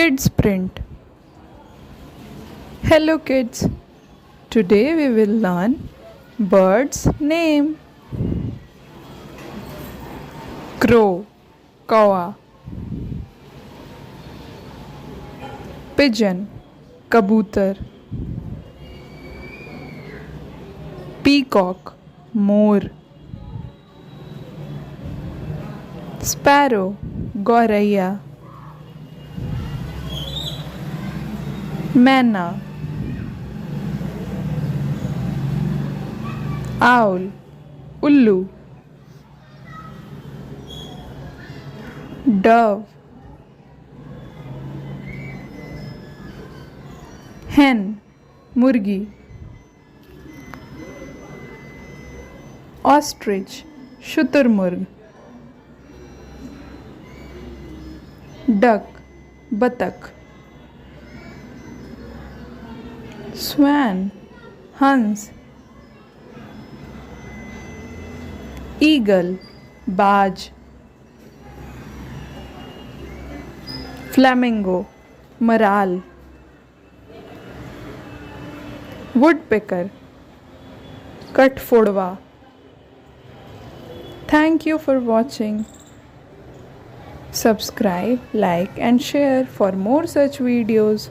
Kids Print. Hello kids. Today we will learn bird's name. Crow, kawa. Pigeon, kabutar. Peacock, more. Sparrow, गौरैया. मैना. Owl, उल्लू. Dove, hen, मुर्गी. Ostrich, शुतुरमुर्ग. Duck, बतख. Swan, हंस. Eagle, बाज. Flamingo, moral. Woodpecker, कठफोड़वा. Thank you for watching. Subscribe, like and share for more such videos.